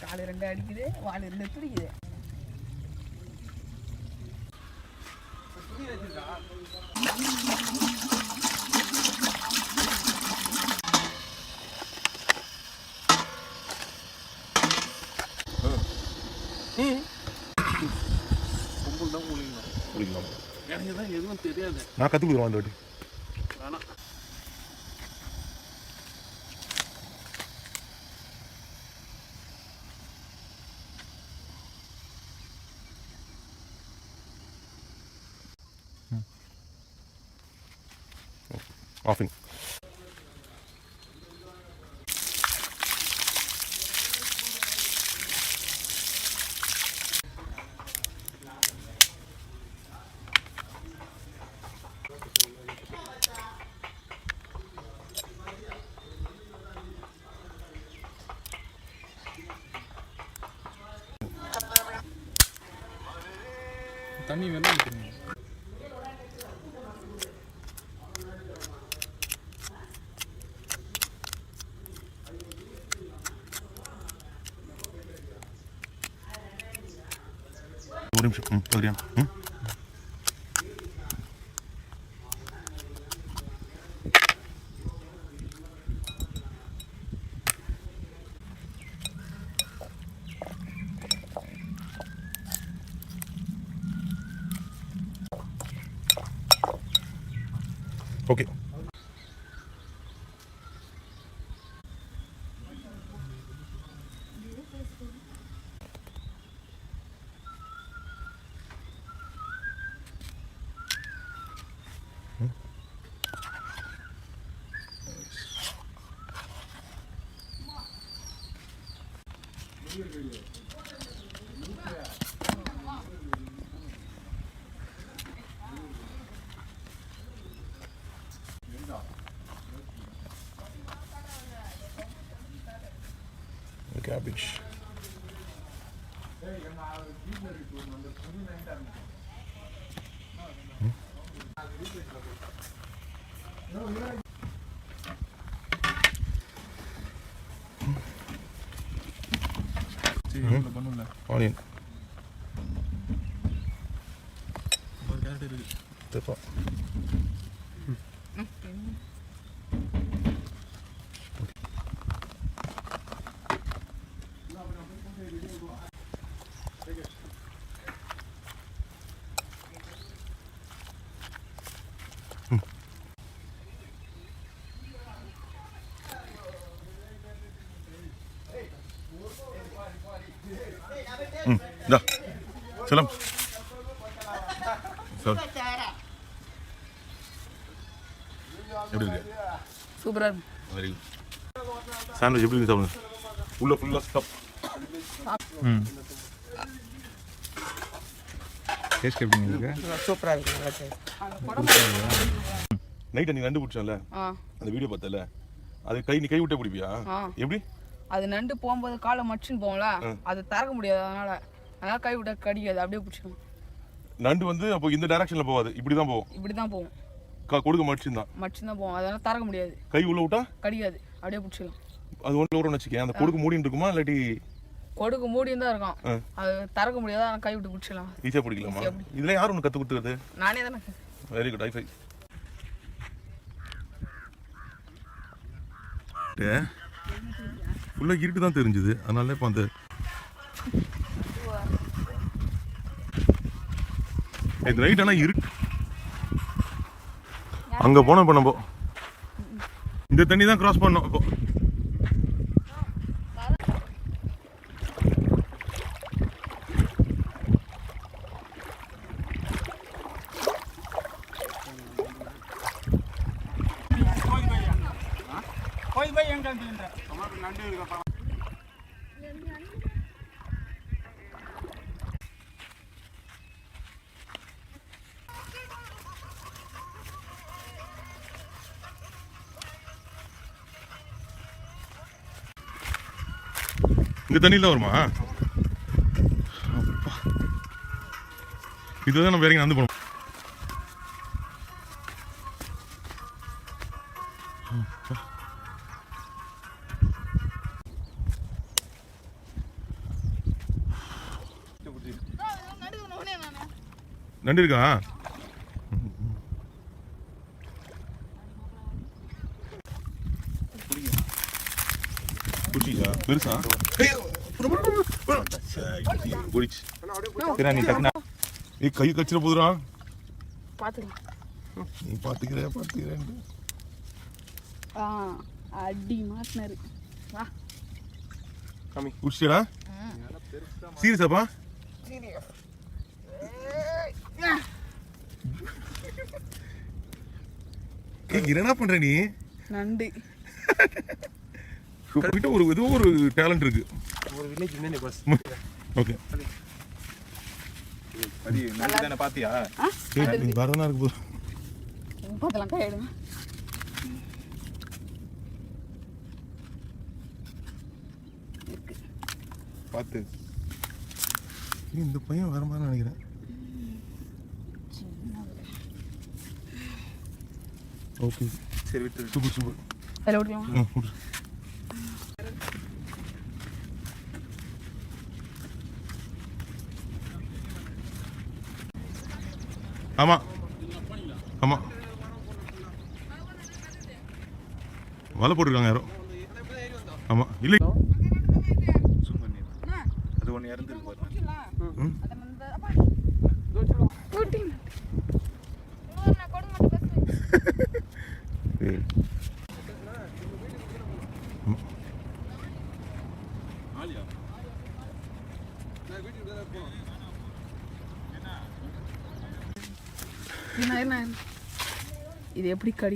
காலு ரெண்டு அடிக்குது, வால் ரெண்டு துடிக்குது. எனக்கு தான் எதுவும் தெரியாது. நான் கற்றுக் கொடுக்குறேன் அந்த வாட்டி. வேணாம். ஆஃபிங். தண்ணி வேணும். ஒரு நிமிஷம். சரியா? Okay. Cabbage. Onion. Tepat. Dah. Salam. Salam. எப்படி இருக்கு? சூப்பரா இருக்கு. Very good. சாண்ட்விச் எப்படி இருக்கு சாப்பிடுங்க. உள்ள ஃபுல்லா ஸ்டஃப். டேஸ்ட் எப்படி இருக்கு? சூப்பரா இருக்கு. நைட் நீ நண்டு பிடிச்சல? அந்த வீடியோ பார்த்தல? அது நீ கை விட்டே பிடிப்பியா? எப்படி? அது நண்டு போகும்போது காலை மடிச்சுன்னு போகும்ல, அது திறக்க முடியாது. அதனால கை விட்டா கடிக்காது, அப்படியே பிடிச்சிடும். நண்டு வந்து அப்போ இந்த டைரக்ஷன்ல போகாது, இப்படிதான் போகும். இப்படிதான் போகும். கொடுக்க மடிச்சுன்னு தான் போகும். அதனால திறக்க முடியாது. கை உள்ள விட்டா கடிக்காது, அப்படியே பிடிச்சிடும். அது ஒன்று ஒரு வச்சுக்கேன். அந்த கொடுக்கு மூடின்னு இருக்குமா இல்லாட்டி? கொடுக்கு மூடின்னு தான் இருக்கும். அது திறக்க முடியாது, ஆனால் கை விட்டு பிடிச்சிடலாம். ஈஸியாக பிடிக்கலாமா? இதெல்லாம் யார் ஒன்று கற்றுக் கொடுத்துருது? நானே தானே. Very good. ஐஃபை ஃபுல்லாக இருட்டு தான் தெரிஞ்சுது. அதனால இப்போ அந்த இது நைட் ஆனால் இருட்டு. அங்கே போனோம். இப்போ நம்ம இந்த தண்ணி தான் கிராஸ் பண்ணோம். இப்போ இந்த தண்ணியில் தான் வருமா? இதுதான் நம்ம வேற நடந்து போனோம். நண்டு இருக்கா? குடிச்சா பெருசா? குடிச்சு நீ டக்குனா நீ கை கச்சிட போதுடா. பார்த்துக்கலாம். நீ பார்த்துக்கிறேன். அடி மாட்டினாரு. வா குடிச்சடா? சீரியஸாப்பா? என்ன பண்ற நீ? நண்டு கிட்ட ஒரு ஏதோ ஒரு டேலண்ட் இருக்கு. ஒரு வில்லேஜ் மேனே பஸ். ஓகே அடி நண்டு தான பாத்தியா? நீ வரதனா இருக்கு போது. பார்த்தலாம் கை எடுங்க. பாத்து. இந்த பையன் வர மாதிரி நினைக்கிறேன். ஓகே சரி விட்டு. சூப்பர். அதில் ஓடிக்கலாம். ஆமா வலை போட்டிருக்காங்க யாரோ. ஆமா இல்லை அது ஒன்று இறந்துருக்கு பாரு. இது எப்படி கடி